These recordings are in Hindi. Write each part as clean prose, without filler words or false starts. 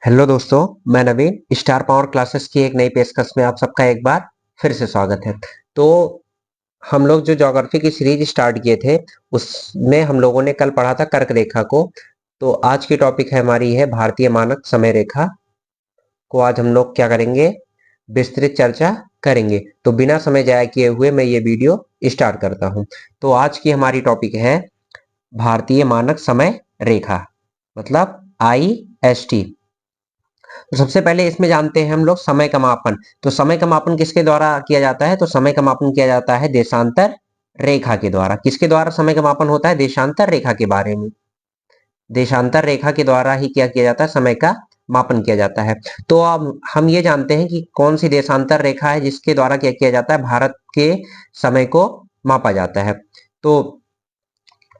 हेलो दोस्तों, मैं नवीन स्टार पावर क्लासेस की एक नई पेशकश में आप सबका एक बार फिर से स्वागत है। तो हम लोग जो ज्योग्राफी की सीरीज स्टार्ट किए थे उसमें हम लोगों ने कल पढ़ा था कर्क रेखा को। तो आज की टॉपिक है हमारी है भारतीय मानक समय रेखा को आज हम लोग क्या करेंगे, विस्तृत चर्चा करेंगे। तो बिना समय जाया किए हुए मैं ये वीडियो स्टार्ट करता हूँ। तो आज की हमारी टॉपिक है भारतीय मानक समय रेखा, मतलब IST। तो सबसे पहले इसमें जानते हैं हम लोग समय का मापन। तो समय का मापन किसके द्वारा किया जाता है? तो समय का मापन किया जाता है देशांतर रेखा के द्वारा। किसके द्वारा समय का मापन होता है? देशांतर रेखा के बारे में। देशांतर रेखा के द्वारा ही क्या किया जाता है? समय का मापन किया जाता है। तो अब हम ये जानते हैं कि कौन सी देशांतर रेखा है जिसके द्वारा क्या किया जाता है? भारत के समय को मापा जाता है। तो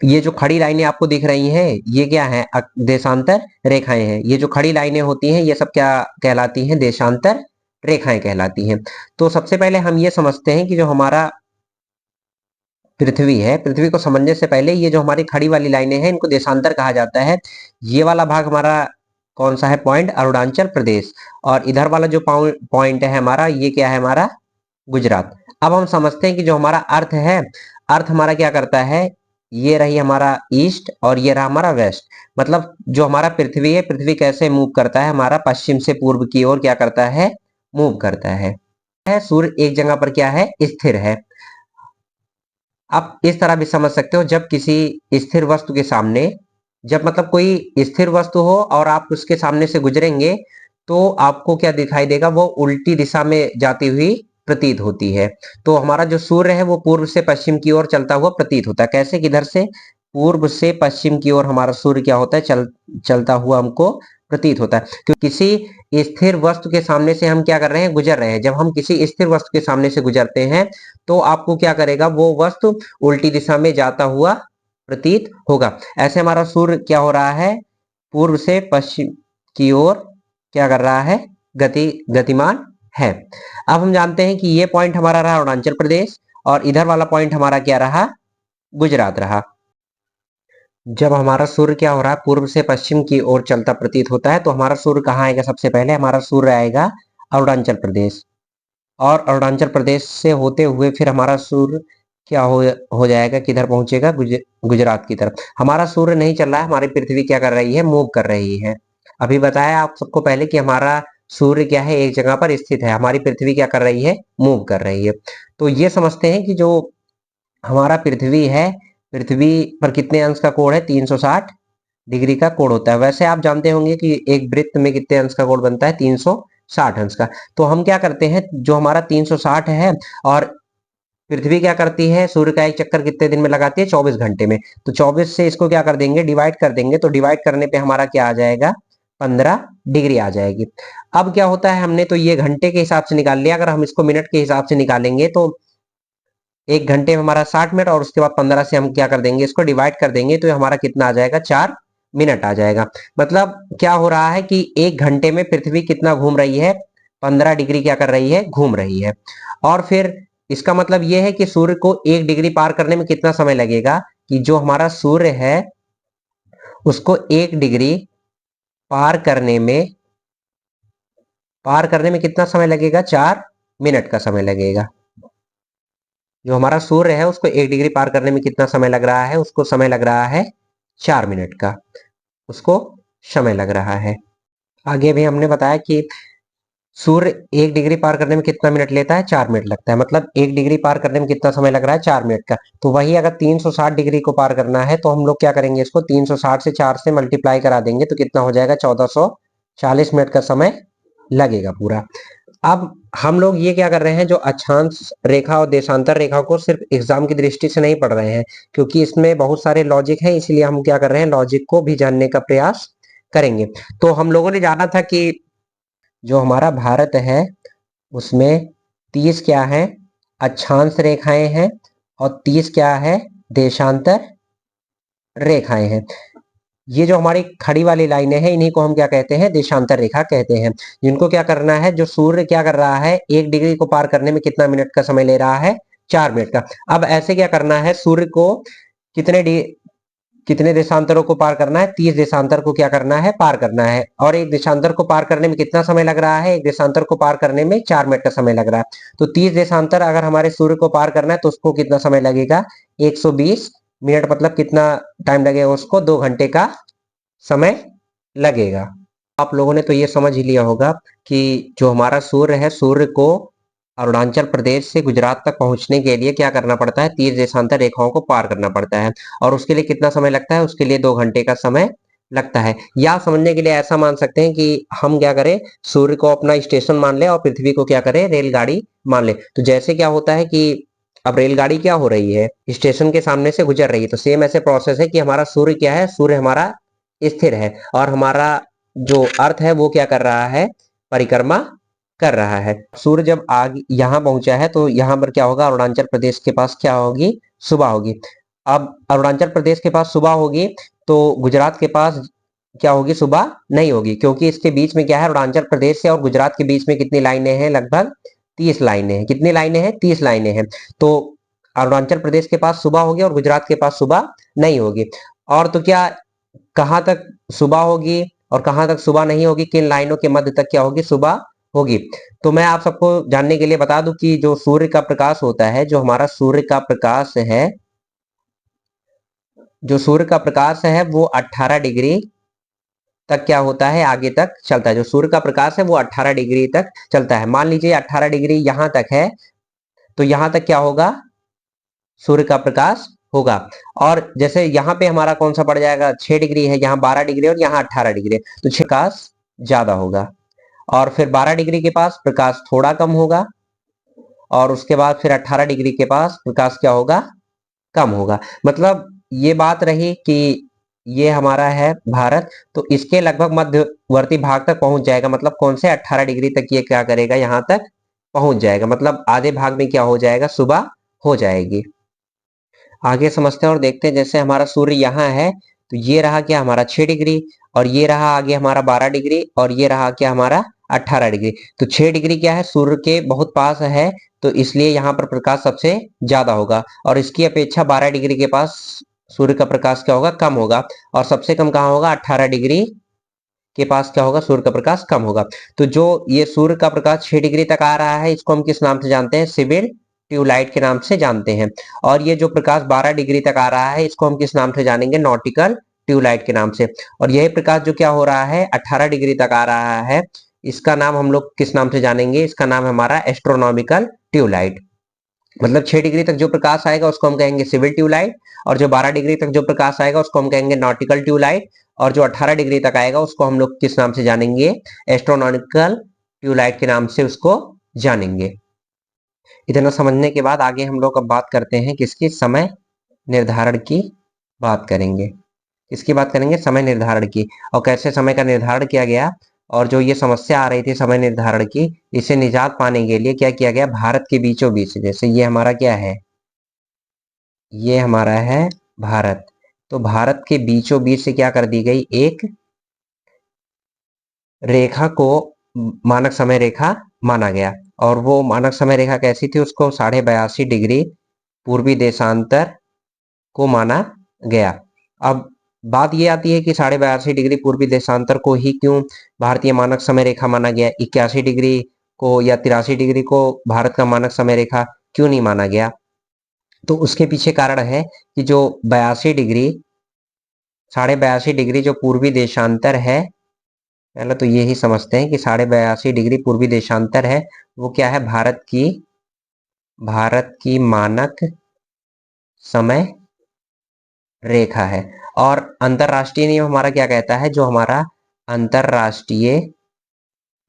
ये जो खड़ी लाइनें आपको दिख रही हैं ये क्या है? देशांतर रेखाएं हैं। ये जो खड़ी लाइनें होती हैं ये सब क्या कहलाती हैं? देशांतर रेखाएं कहलाती हैं। तो सबसे पहले हम ये समझते हैं कि जो हमारा पृथ्वी है, पृथ्वी को समझने से पहले ये जो हमारी खड़ी वाली लाइनें हैं इनको देशांतर कहा जाता है। ये वाला भाग हमारा कौन सा है? पॉइंट अरुणाचल प्रदेश। और इधर वाला जो पॉइंट है हमारा, ये क्या है? हमारा गुजरात। अब हम समझते हैं कि जो हमारा अर्थ है, अर्थ हमारा क्या करता है? ये रही हमारा ईस्ट और ये रहा हमारा वेस्ट। मतलब जो हमारा पृथ्वी है, पृथ्वी कैसे मूव करता है? हमारा पश्चिम से पूर्व की ओर क्या करता है? मूव करता है। सूर्य एक जगह पर क्या है? स्थिर है। आप इस तरह भी समझ सकते हो, जब किसी स्थिर वस्तु के सामने, जब मतलब कोई स्थिर वस्तु हो और आप उसके सामने से गुजरेंगे तो आपको क्या दिखाई देगा? वो उल्टी दिशा में जाती हुई प्रतीत होती है। तो हमारा जो सूर्य है वो पूर्व से पश्चिम की ओर चलता हुआ प्रतीत होता है। कैसे? किधर से? पूर्व से पश्चिम की ओर हमारा सूर्य क्या होता है? चलता हुआ हमको प्रतीत होता है। क्योंकि किसी स्थिर वस्तु के सामने से हम क्या कर रहे हैं? गुजर रहे हैं। जब हम किसी स्थिर वस्तु के सामने से गुजरते हैं तो आपको क्या करेगा? वो वस्तु उल्टी दिशा में जाता हुआ प्रतीत होगा। ऐसे हमारा सूर्य क्या हो रहा है? पूर्व से पश्चिम की ओर क्या कर रहा है? गतिमान है। अब हम जानते हैं कि ये पॉइंट हमारा रहा अरुणाचल प्रदेश और इधर वाला पॉइंट हमारा क्या रहा? गुजरात रहा। जब हमारा सूर्य क्या हो रहा है? पूर्व से पश्चिम की ओर चलता प्रतीत होता है तो हमारा सूर्य कहाँ आएगा? सबसे पहले हमारा सूर्य आएगा अरुणाचल प्रदेश। और अरुणाचल प्रदेश से होते हुए फिर हमारा सूर्य क्या हो जाएगा? किधर पहुंचेगा? गुजरात की तरफ। हमारा सूर्य नहीं चल रहा है, हमारी पृथ्वी क्या कर रही है? मूव कर रही है। अभी बताया आप सबको पहले कि हमारा सूर्य क्या है? एक जगह पर स्थित है। हमारी पृथ्वी क्या कर रही है? मूव कर रही है। तो ये समझते हैं कि जो हमारा पृथ्वी है, पृथ्वी पर कितने अंश का कोण है? 360 डिग्री का कोण होता है। वैसे आप जानते होंगे कि एक वृत्त में कितने अंश का कोण बनता है? 360 अंश का। तो हम क्या करते हैं, जो हमारा 360 है और पृथ्वी क्या करती है? सूर्य का एक चक्कर कितने दिन में लगाती है? 24 घंटे में। तो 24 से इसको क्या कर देंगे? डिवाइड कर देंगे। तो डिवाइड करने पे हमारा क्या आ जाएगा? 15 डिग्री आ जाएगी। अब क्या होता है, हमने तो ये घंटे के हिसाब से निकाल लिया। अगर हम इसको मिनट के हिसाब से निकालेंगे तो एक घंटे में हमारा 60 मिनट और उसके बाद 15 से हम क्या कर देंगे? इसको डिवाइड कर देंगे तो हमारा कितना आ जाएगा? 4 मिनट आ जाएगा। मतलब क्या हो रहा है कि एक घंटे में पृथ्वी कितना घूम रही है? 15 डिग्री क्या कर रही है? घूम रही है। और फिर इसका मतलब यह है कि सूर्य को 1 डिग्री पार करने में कितना समय लगेगा? कि जो हमारा सूर्य है उसको 1 डिग्री पार करने में कितना समय लगेगा? 4 मिनट का समय लगेगा। जो हमारा सूर्य है उसको 1 डिग्री पार करने में कितना समय लग रहा है? उसको समय लग रहा है 4 मिनट का। उसको समय लग रहा है। आगे भी हमने बताया कि सूर्य 1 डिग्री पार करने में कितना मिनट लेता है? 4 मिनट लगता है। मतलब 1 डिग्री पार करने में कितना समय लग रहा है? 4 मिनट का। तो वही अगर 360 डिग्री को पार करना है तो हम लोग क्या करेंगे? इसको 360 से 4 से मल्टीप्लाई करा देंगे तो कितना हो जाएगा? 1440 मिनट का समय लगेगा पूरा। अब हम लोग ये क्या कर रहे हैं, जो अक्षांश रेखा और देशांतर रेखा को सिर्फ एग्जाम की दृष्टि से नहीं पढ़ रहे हैं, क्योंकि इसमें बहुत सारे लॉजिक हैं, इसलिए हम क्या कर रहे हैं? लॉजिक को भी जानने का प्रयास करेंगे। तो हम लोगों ने जाना था कि जो हमारा भारत है उसमें 30 क्या है? अक्षांश रेखाएं हैं और 30 क्या है? देशांतर रेखाएं हैं। ये जो हमारी खड़ी वाली लाइनें हैं इन्हीं को हम क्या कहते हैं? देशांतर रेखा कहते हैं। जिनको क्या करना है, जो सूर्य क्या कर रहा है? 1 डिग्री को पार करने में कितना मिनट का समय ले रहा है? 4 मिनट का। अब ऐसे क्या करना है, सूर्य को कितने कितने देशांतरों को पार करना है? 30 देशांतर को क्या करना है? पार करना है। और एक देशांतर को पार करने में कितना समय लग रहा है? एक देशांतर को पार करने में 4 मिनट का समय लग रहा है। तो 30 देशांतर अगर हमारे सूर्य को पार करना है तो उसको कितना समय लगेगा? 120 मिनट, मतलब कितना टाइम लगेगा उसको? 2 घंटे का समय लगेगा। आप लोगों ने तो ये समझ ही लिया होगा कि जो हमारा सूर्य है, सूर्य को अरुणाचल प्रदेश से गुजरात तक पहुंचने के लिए क्या करना पड़ता है? 30 देशांतर रेखाओं को पार करना पड़ता है। और उसके लिए कितना समय लगता है? उसके लिए 2 घंटे का समय लगता है। या समझने के लिए ऐसा मान सकते हैं कि हम क्या करें, सूर्य को अपना स्टेशन मान ले और पृथ्वी को क्या करें? रेलगाड़ी मान ले। तो जैसे क्या होता है कि अब रेलगाड़ी क्या हो रही है? स्टेशन के सामने से गुजर रही है। तो सेम ऐसे प्रोसेस है कि हमारा सूर्य क्या है? सूर्य हमारा स्थिर है और हमारा जो अर्थ है वो क्या कर रहा है? परिक्रमा कर रहा है। सूर्य जब आगे यहाँ पहुंचा है तो यहाँ पर क्या होगा? अरुणाचल प्रदेश के पास क्या होगी? सुबह होगी। अब अरुणाचल प्रदेश के पास सुबह होगी तो गुजरात के पास क्या होगी? सुबह नहीं होगी, क्योंकि इसके बीच में क्या है? अरुणाचल प्रदेश से और गुजरात के बीच में कितनी लाइनें हैं? लगभग 30 लाइनें हैं। कितनी लाइनें हैं? 30 लाइनें हैं। तो अरुणाचल प्रदेश के पास सुबह होगी और गुजरात के पास सुबह नहीं होगी। और तो क्या, कहाँ तक सुबह होगी और कहाँ तक सुबह नहीं होगी? किन लाइनों के मध्य तक क्या होगी? सुबह होगी। तो मैं आप सबको जानने के लिए बता दूं कि जो सूर्य का प्रकाश होता है, जो हमारा सूर्य का प्रकाश है, जो सूर्य का प्रकाश है वो 18 डिग्री तक क्या होता है? आगे तक चलता है। जो सूर्य का प्रकाश है वो 18 डिग्री तक चलता है। मान लीजिए 18 डिग्री यहां तक है, तो यहां तक क्या होगा? सूर्य का प्रकाश होगा। और जैसे यहाँ पे हमारा कौन सा पड़ जाएगा? 6 डिग्री है, यहाँ 12 डिग्री और यहाँ 18 डिग्री है, तो 6 प्रकाश ज्यादा होगा। और फिर 12 डिग्री के पास प्रकाश थोड़ा कम होगा और उसके बाद फिर 18 डिग्री के पास प्रकाश क्या होगा? कम होगा। मतलब ये बात रही कि ये हमारा है भारत, तो इसके लगभग मध्यवर्ती भाग तक पहुंच जाएगा। मतलब कौन से? 18 डिग्री तक ये क्या करेगा? यहाँ तक पहुंच जाएगा। मतलब आधे भाग में क्या हो जाएगा? सुबह हो जाएगी। आगे समझते हैं और देखते हैं। जैसे हमारा सूर्य यहाँ है तो ये रहा क्या? हमारा 6 डिग्री, और ये रहा आगे हमारा 12 डिग्री, और ये रहा क्या? हमारा 18 डिग्री। तो 6 डिग्री क्या है? सूर्य के बहुत पास है, तो इसलिए यहाँ पर प्रकाश सबसे ज्यादा होगा। और इसकी अपेक्षा 12 डिग्री के पास सूर्य का प्रकाश क्या होगा? कम होगा। और सबसे कम कहाँ होगा? 18 डिग्री के पास क्या होगा? सूर्य का प्रकाश कम होगा। तो जो ये सूर्य का प्रकाश 6 डिग्री तक आ रहा है, इसको हम किस नाम से जानते हैं? सिविल ट्यूबलाइट के नाम से जानते हैं। और ये जो प्रकाश 12 डिग्री तक आ रहा है, इसको हम किस नाम से जानेंगे? नॉटिकल ट्यूबलाइट के नाम से। और यही प्रकाश जो क्या हो रहा है? 18 डिग्री तक आ रहा है, इसका नाम हम लोग किस नाम से जानेंगे? इसका नाम है हमारा एस्ट्रोनॉमिकल ट्यूबलाइट। मतलब 6 डिग्री तक जो प्रकाश आएगा उसको हम कहेंगे सिविल ट्यूबलाइट, और जो 12 डिग्री तक जो प्रकाश आएगा उसको हम कहेंगे नॉटिकल ट्यूबलाइट, और जो 18 डिग्री तक आएगा उसको हम लोग किस नाम से जानेंगे? एस्ट्रोनॉमिकल ट्यूबलाइट के नाम से उसको जानेंगे। इतना समझने के बाद आगे हम लोग अब बात करते हैं किसकी? समय निर्धारण की बात करेंगे। किसकी बात करेंगे? समय निर्धारण की। और कैसे समय का निर्धारण किया गया, और जो ये समस्या आ रही थी समय निर्धारण की, इसे निजात पाने के लिए क्या किया गया? भारत के बीचों बीच, जैसे ये हमारा क्या है? ये हमारा है भारत। तो भारत के बीचों बीच से क्या कर दी गई? एक रेखा को मानक समय रेखा माना गया। और वो मानक समय रेखा कैसी थी? उसको 82.5 डिग्री पूर्वी देशांतर को माना गया। अब बात ये आती है कि 82.5 डिग्री पूर्वी देशांतर को ही क्यों भारतीय मानक समय रेखा माना गया? 81 डिग्री को या 83 डिग्री को भारत का मानक समय रेखा क्यों नहीं माना गया? तो उसके पीछे कारण है कि जो 82 डिग्री 82.5 डिग्री जो पूर्वी देशांतर है, पहले तो यही समझते हैं कि 82.5 डिग्री पूर्वी देशांतर है, वो क्या है? भारत की मानक समय रेखा है। और अंतरराष्ट्रीय नियम हमारा क्या कहता है? जो हमारा अंतरराष्ट्रीय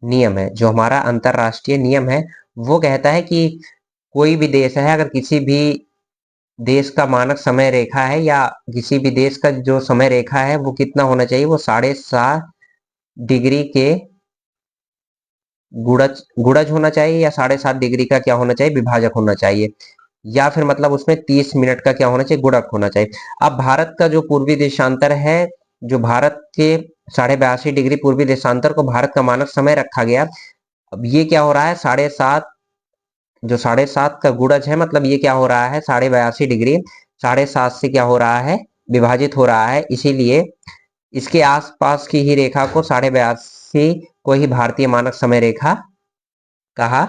नियम है, जो हमारा अंतरराष्ट्रीय नियम है, वो कहता है कि कोई भी देश है, अगर किसी भी देश का मानक समय रेखा है या किसी भी देश का जो समय रेखा है वो कितना होना चाहिए? वो 7.5 डिग्री के गुणज गुणज होना चाहिए, या 7.5 डिग्री का क्या होना चाहिए? विभाजक होना चाहिए, या फिर मतलब उसमें 30 मिनट का क्या होना चाहिए? गुणक होना चाहिए। अब भारत का जो पूर्वी देशांतर है, जो भारत के 82.5 डिग्री पूर्वी देशांतर को भारत का मानक समय रखा गया। अब ये क्या हो रहा है? 7.5, जो 7.5 का गुणज है, मतलब ये क्या हो रहा है? 82.5 डिग्री 7.5 से क्या हो रहा है? विभाजित हो रहा है, इसीलिए इसके आसपास की ही रेखा को 82.5 को ही भारतीय मानक समय रेखा कहा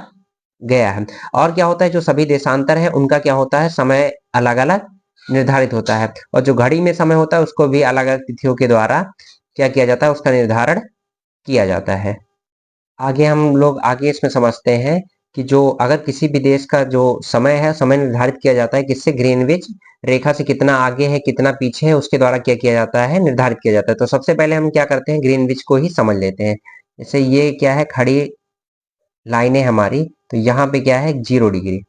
गया है। और क्या होता है, जो सभी देशांतर है उनका क्या होता है, समय अलग अलग निर्धारित होता है, और जो घड़ी में समय होता है उसको भी अलग अलग तिथियों के द्वारा क्या किया जाता है, उसका निर्धारण किया जाता है। आगे हम लोग आगे इसमें समझते हैं कि जो अगर किसी भी देश का जो समय है, समय निर्धारित किया जाता है किससे, ग्रीनविच रेखा से कितना आगे है कितना पीछे है उसके द्वारा क्या किया जाता है, निर्धारित किया जाता है। तो सबसे पहले हम क्या करते हैं, ग्रीनविच को ही समझ लेते हैं। जैसे ये क्या है, खड़ी लाइनें हमारी, तो यहाँ पे क्या है 0 डिग्री,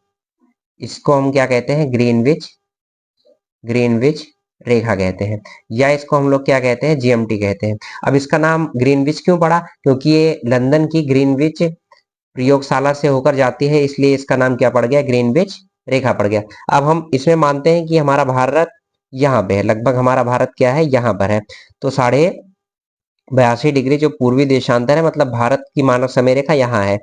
इसको हम क्या कहते हैं, ग्रीनविच ग्रीनविच रेखा कहते हैं, या इसको हम लोग क्या कहते हैं, जीएमटी कहते हैं। अब इसका नाम ग्रीनविच क्यों पड़ा, क्योंकि ये लंदन की ग्रीनविच प्रयोगशाला से होकर जाती है, इसलिए इसका नाम क्या पड़ गया, ग्रीनविच रेखा पड़ गया। अब हम इसमें मानते हैं कि हमारा भारत यहाँ पे है, लगभग हमारा भारत क्या है, यहाँ पर है, तो 82.5 डिग्री जो पूर्वी देशांतर है, मतलब भारत की मानक समय रेखा यहाँ है,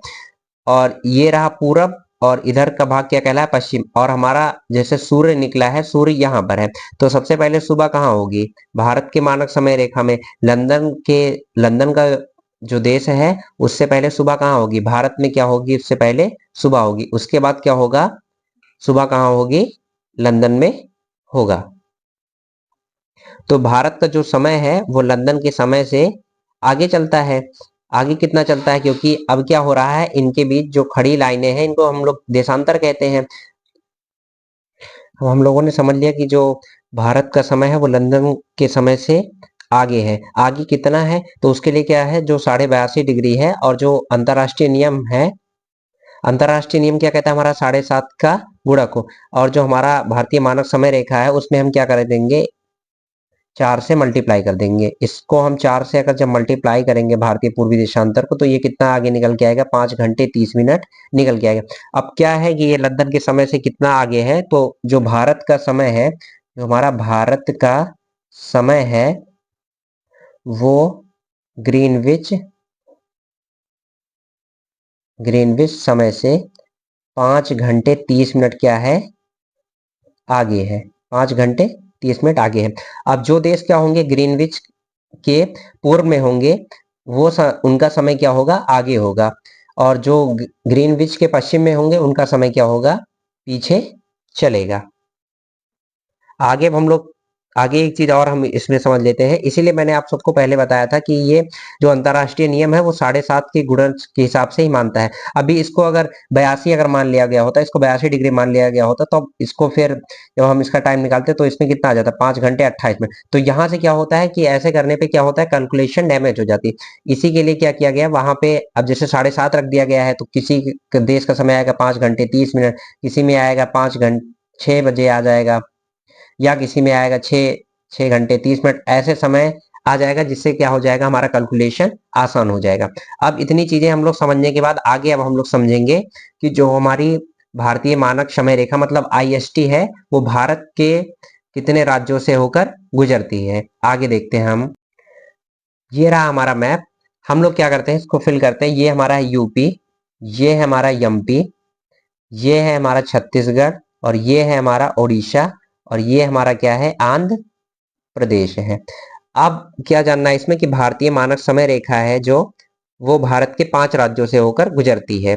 और ये रहा पूरब, और इधर का भाग क्या कहला है, पश्चिम, और हमारा जैसे सूर्य निकला है, सूर्य यहाँ पर है, तो सबसे पहले सुबह कहाँ होगी, भारत के मानक समय रेखा में, लंदन का जो देश है उससे पहले सुबह कहाँ होगी, भारत में क्या होगी, उससे पहले सुबह होगी, उसके बाद क्या होगा, सुबह कहाँ होगी, लंदन में होगा। तो भारत का जो समय है वो लंदन के समय से आगे चलता है। आगे कितना चलता है, क्योंकि अब क्या हो रहा है, इनके बीच जो खड़ी लाइनें हैं इनको हम लोग देशांतर कहते हैं। हम लोगों ने समझ लिया कि जो भारत का समय है वो लंदन के समय से आगे है। आगे कितना है, तो उसके लिए क्या है, जो 82.5 डिग्री है, और जो अंतरराष्ट्रीय नियम है, अंतरराष्ट्रीय नियम क्या कहता है, हमारा 7.5 का गुणक हो, और जो हमारा भारतीय मानक समय रेखा है उसमें हम क्या कर देंगे, 4 से मल्टीप्लाई कर देंगे। इसको हम 4 से अगर जब मल्टीप्लाई करेंगे भारतीय पूर्वी देशांतर को, तो ये कितना आगे निकल के आएगा, 5 घंटे 30 मिनट निकल के आएगा। अब क्या है कि ये लंदन के समय से कितना आगे है, तो जो भारत का समय है, जो हमारा भारत का समय है वो ग्रीनविच ग्रीनविच समय से 5 घंटे 30 मिनट क्या है, आगे है, 5 घंटे 30 मिनट आगे है। अब जो देश क्या होंगे, ग्रीनविच के पूर्व में होंगे, उनका समय क्या होगा, आगे होगा, और जो ग्रीनविच के पश्चिम में होंगे उनका समय क्या होगा, पीछे चलेगा। आगे अब हम लोग आगे एक चीज और हम इसमें समझ लेते हैं, इसीलिए मैंने आप सबको पहले बताया था कि ये जो अंतरराष्ट्रीय नियम है वो 7.5 के गुणन के हिसाब से ही मानता है। अभी इसको अगर 82 अगर मान लिया गया होता, इसको 82 डिग्री मान लिया गया होता, तो इसको फिर जब हम इसका टाइम निकालते तो इसमें कितना आ जाता, 5 घंटे 28 मिनट। तो यहाँ से क्या होता है कि ऐसे करने पे क्या होता है, कैलकुलेशन डैमेज हो जाती है। इसी के लिए क्या किया गया, वहां पे अब जैसे 7.5 रख दिया गया है, तो किसी देश का समय आएगा 5 घंटे 30 मिनट, किसी में आएगा 5 घंटे 6 बजे आ जाएगा, या किसी में आएगा 6 घंटे 30 मिनट, ऐसे समय आ जाएगा, जिससे क्या हो जाएगा, हमारा कैलकुलेशन आसान हो जाएगा। अब इतनी चीजें हम लोग समझने के बाद आगे अब हम लोग समझेंगे कि जो हमारी भारतीय मानक समय रेखा मतलब आईएसटी है, वो भारत के कितने राज्यों से होकर गुजरती है। आगे देखते हैं हम। ये रहा हमारा मैप। हम लोग क्या करते हैं, इसको फिल करते हैं। ये हमारा है यूपी, ये है हमारा एमपी, ये है हमारा छत्तीसगढ़, और ये है हमारा उड़ीसा, और ये हमारा क्या है, आंध्र प्रदेश है। अब क्या जानना है इसमें कि भारतीय मानक समय रेखा है जो वो भारत के 5 राज्यों से होकर गुजरती है।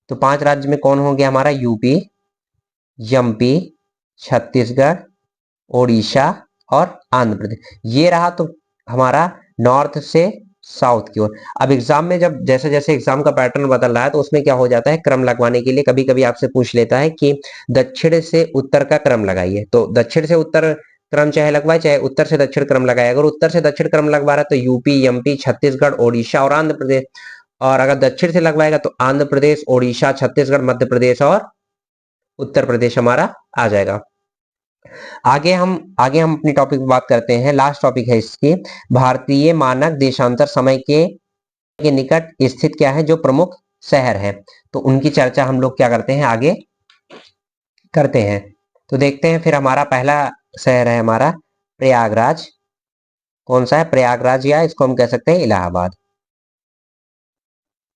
तो 5 राज्य में कौन हो गया, हमारा यूपी, एमपी, छत्तीसगढ़, ओडिशा और आंध्र प्रदेश। ये रहा तो हमारा नॉर्थ से साउथ की ओर। अब एग्जाम में जब जैसे जैसे एग्जाम का पैटर्न बदल रहा है, तो उसमें क्या हो जाता है, क्रम लगवाने के लिए कभी कभी आपसे पूछ लेता है कि दक्षिण से उत्तर का क्रम लगाइए। तो दक्षिण से उत्तर क्रम चाहे लगवाए, चाहे उत्तर से दक्षिण क्रम लगाए। अगर उत्तर से दक्षिण क्रम लगवा रहा है तो यूपी, एमपी, छत्तीसगढ़, ओडिशा और आंध्र प्रदेश, और अगर दक्षिण से लगवाएगा तो आंध्र प्रदेश, ओडिशा, छत्तीसगढ़, मध्य प्रदेश और उत्तर प्रदेश हमारा आ जाएगा। आगे हम अपनी टॉपिक पे बात करते हैं। लास्ट टॉपिक है इसकी, भारतीय मानक देशांतर समय के निकट स्थित क्या है, जो प्रमुख शहर है। तो उनकी चर्चा हम लोग क्या करते हैं, आगे करते हैं। तो देखते हैं फिर। हमारा पहला शहर है हमारा प्रयागराज। कौन सा है, प्रयागराज, या इसको हम कह सकते हैं इलाहाबाद।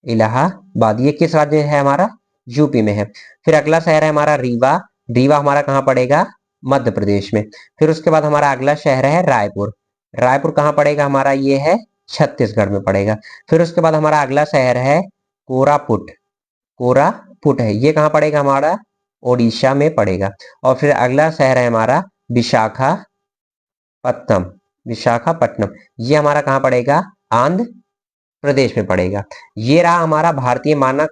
इलाहाबाद ये किस राज्य है, हमारा यूपी में है। फिर अगला शहर है हमारा रीवा। रीवा हमारा कहाँ पड़ेगा, मध्य प्रदेश में। फिर उसके बाद हमारा अगला शहर है रायपुर। रायपुर कहाँ पड़ेगा हमारा, ये है छत्तीसगढ़ में पड़ेगा। फिर उसके बाद हमारा अगला शहर है कोरापुट। कोरापुट है, ये कहाँ पड़ेगा हमारा, ओडिशा में पड़ेगा। और फिर अगला शहर है हमारा विशाखापत्तनम। विशाखापट्टनम ये हमारा कहाँ पड़ेगा, आंध्र प्रदेश में पड़ेगा। ये रहा हमारा भारतीय मानक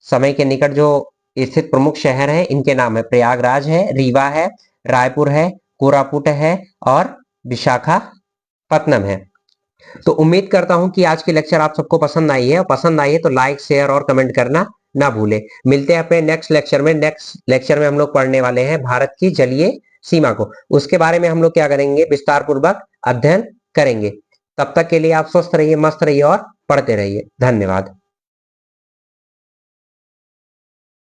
समय के निकट जो स्थित प्रमुख शहर हैं, इनके नाम है प्रयागराज है, रीवा है, रायपुर है, कोरापुट है और विशाखापत्तनम है। तो उम्मीद करता हूं कि आज की लेक्चर आप सबको पसंद आई है, और पसंद आई है तो लाइक शेयर और कमेंट करना ना भूले। मिलते हैं अपने नेक्स्ट लेक्चर में। नेक्स्ट लेक्चर में हम लोग पढ़ने वाले हैं भारत की जलीय सीमा को, उसके बारे में हम लोग क्या करेंगे, विस्तार पूर्वक अध्ययन करेंगे। तब तक के लिए आप स्वस्थ रहिए, मस्त रहिए और पढ़ते रहिए। धन्यवाद।